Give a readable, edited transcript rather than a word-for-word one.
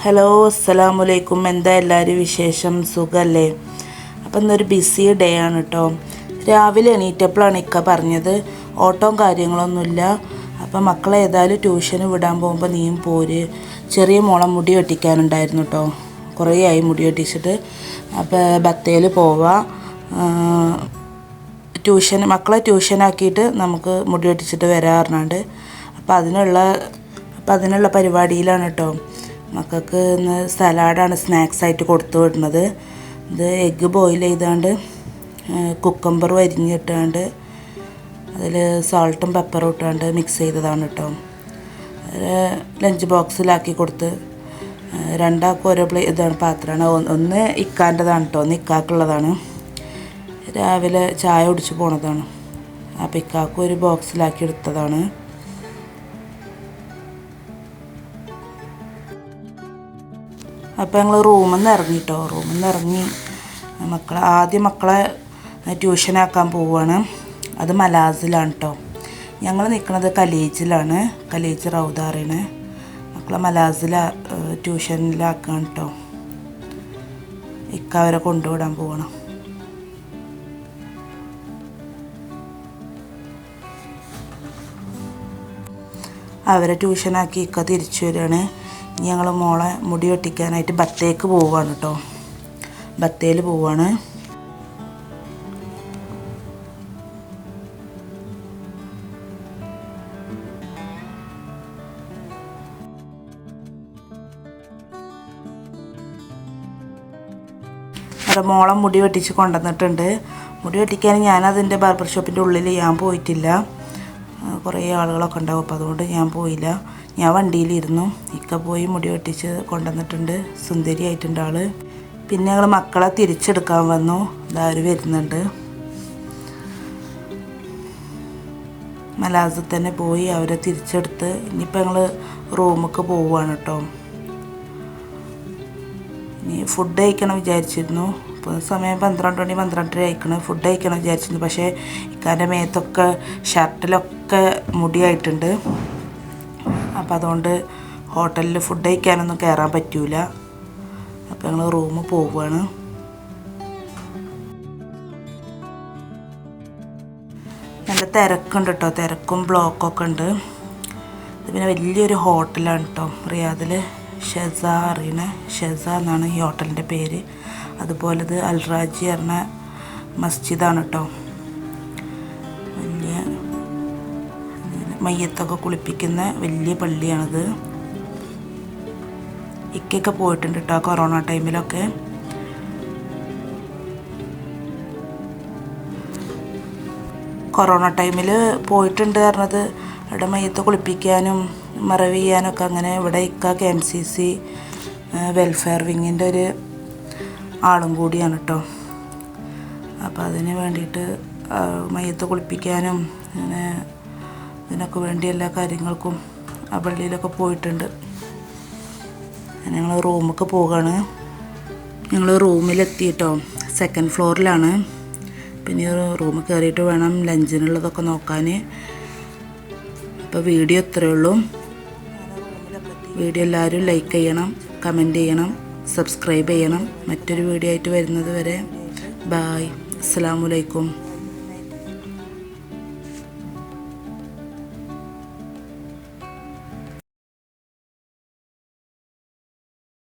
Hello അസ്സലാമലൈക്കും. എന്താ എല്ലാവരും വിശേഷം? സുഖമല്ലേ? അപ്പം ഇന്നൊരു ബിസി ഡേ ആണ് കേട്ടോ. രാവിലെ എണീറ്റപ്പോഴാണ് ഇക്ക പറഞ്ഞത് ഓട്ടവും കാര്യങ്ങളൊന്നുമില്ല, അപ്പം മക്കളെ ഏതായാലും ട്യൂഷന് വിടാൻ പോകുമ്പോൾ നീയും പോര്. ചെറിയ മോളെ മുടി വെട്ടിക്കാനുണ്ടായിരുന്നു കേട്ടോ. കുറേ ആയി മുടി വെട്ടിച്ചിട്ട്. അപ്പോൾ ബത്തേൽ പോവാം, മക്കളെ ട്യൂഷനാക്കിയിട്ട് നമുക്ക് മുടി വെട്ടിച്ചിട്ട് വരാറുണ്ട്. അപ്പം അതിനുള്ള പരിപാടിയിലാണ് കേട്ടോ. മക്കൾക്ക് ഇന്ന് സലാഡാണ് സ്നാക്സായിട്ട് കൊടുത്തു വിടുന്നത്. ഇത് എഗ്ഗ് ബോയിൽ ചെയ്താണ്ട് കുക്കമ്പർ അരിഞ്ഞിട്ടാണ്ട് അതിൽ സാൾട്ടും പെപ്പറും ഇട്ടാണ്ട് മിക്സ് ചെയ്തതാണ് കേട്ടോ. ലഞ്ച് ബോക്സിലാക്കി കൊടുത്ത് രണ്ടാൾക്കും ഓരോ ഇതാണ് പാത്രമാണ്. ഒന്ന് ഇക്കാൻ്റെതാണ് കേട്ടോ, ഒന്ന് ഇക്കാക്കുള്ളതാണ്. രാവിലെ ചായ കുടിച്ച് പോണതാണ്. അപ്പോൾ ഇക്കാക്കും ഒരു ബോക്സിലാക്കി എടുത്തതാണ്. അപ്പോൾ ഞങ്ങൾ റൂമിൽ നിന്ന് ഇറങ്ങി ആദ്യം മക്കളെ ട്യൂഷനാക്കാൻ പോവുകയാണ്. അത് മലാസിലാണ് കേട്ടോ. ഞങ്ങൾ നിൽക്കുന്നത് കലീജ് റൗദാറിയാണ്. മക്കളെ ട്യൂഷനിലാക്കാൻ കേട്ടോ. ഇക്ക അവരെ കൊണ്ടുവിടാൻ പോവണം. അവരെ ട്യൂഷനാക്കി ഇക്ക തിരിച്ചു വരികയാണ്. ഞങ്ങൾ മോളെ മുടി വെട്ടിക്കാനായിട്ട് ബത്തേക്ക് പോവുകയാണ് കേട്ടോ. ബത്തേൽ പോവുകയാണ്. അവിടെ മോളെ മുടി വെട്ടിച്ച് കൊണ്ടുവന്നിട്ടുണ്ട്. മുടി വെട്ടിക്കാൻ ഞാനതിൻ്റെ ബാർബർ ഷോപ്പിൻ്റെ ഉള്ളിൽ ഞാൻ പോയിട്ടില്ല. കുറേ ആളുകളൊക്കെ ഉണ്ടാവും, അപ്പോൾ അതുകൊണ്ട് ഞാൻ പോയില്ല. ഞാൻ വണ്ടിയിലിരുന്നു. ഇക്ക പോയി മുടി വെട്ടിച്ച് കൊണ്ടുവന്നിട്ടുണ്ട്. സുന്ദരിയായിട്ടുണ്ട് ആള്. പിന്നെ ഞങ്ങൾ മക്കളെ തിരിച്ചെടുക്കാൻ വന്നു. ഇതാര് വരുന്നുണ്ട്. മലാസിൽ തന്നെ പോയി അവരെ തിരിച്ചെടുത്ത് ഇനിയിപ്പോൾ ഞങ്ങൾ റൂമിലേക്ക് പോവുകയാണ് കേട്ടോ. ഇനി ഫുഡ് കഴിക്കണം വിചാരിച്ചിരുന്നു. ഇപ്പോൾ സമയം 12 മണി 12:30 കഴിക്കണം. ഫുഡ് കഴിക്കണം വിചാരിച്ചിരുന്നു. പക്ഷേ ഇക്കാൻ്റെ മേത്തൊക്കെ ഷർട്ടിലൊക്കെ മുടിയായിട്ടുണ്ട്. അപ്പം അതുകൊണ്ട് ഹോട്ടലിൽ ഫുഡ് കഴിക്കാനൊന്നും കയറാൻ പറ്റൂല. അപ്പം ഞങ്ങൾ റൂമിൽ പോവുകയാണ്. നല്ല തിരക്കുണ്ട് കേട്ടോ. തിരക്കും ബ്ലോക്കൊക്കെ ഉണ്ട്. ഇത് പിന്നെ വലിയൊരു ഹോട്ടലാണ് കേട്ടോ റിയാദിൽ. ഷെസ എന്നാണ് ഈ ഹോട്ടലിൻ്റെ പേര്. അതുപോലെ ഇത് അൽറാജി പറഞ്ഞ മസ്ജിദാണ് കേട്ടോ. വലിയ മയ്യത്തൊക്കെ കുളിപ്പിക്കുന്ന വലിയ പള്ളിയാണിത്. ഇക്കൊക്കെ പോയിട്ടുണ്ട് കേട്ടോ കൊറോണ ടൈമിലൊക്കെ. കൊറോണ ടൈമിൽ പോയിട്ടുണ്ട് പറഞ്ഞത് അവിടെ മയ്യത്ത് കുളിപ്പിക്കാനും മറവ് ചെയ്യാനൊക്കെ. അങ്ങനെ ഇവിടെ ഇക്ക KMCC വെൽഫെയർ വിങ്ങിൻ്റെ ഒരു ആളും കൂടിയാണ് കേട്ടോ. അപ്പോൾ അതിന് വേണ്ടിയിട്ട് മയ്യത്ത് കുളിപ്പിക്കാനും അങ്ങനെ ഇതിനൊക്കെ വേണ്ടി എല്ലാ കാര്യങ്ങൾക്കും ആ പള്ളിയിലൊക്കെ പോയിട്ടുണ്ട്. ഞങ്ങൾ റൂമിലേക്ക് പോവുകയാണ്. ഞങ്ങൾ റൂമിലെത്തി കേട്ടോ. 2nd ഫ്ലോറിലാണ്. പിന്നെ റൂമിൽ കയറിയിട്ട് വേണം ലഞ്ചിനുള്ളതൊക്കെ നോക്കാൻ. അപ്പോൾ വീഡിയോ ഇത്രയേ ഉള്ളൂ. വീഡിയോ എല്ലാവരും ലൈക്ക് ചെയ്യണം, കമൻറ്റ് ചെയ്യണം, സബ്സ്ക്രൈബ് ചെയ്യണം. മറ്റൊരു വീഡിയോ ആയിട്ട് വരുന്നത് വരെ ബായ്. അസ്സലാമു അലൈക്കും.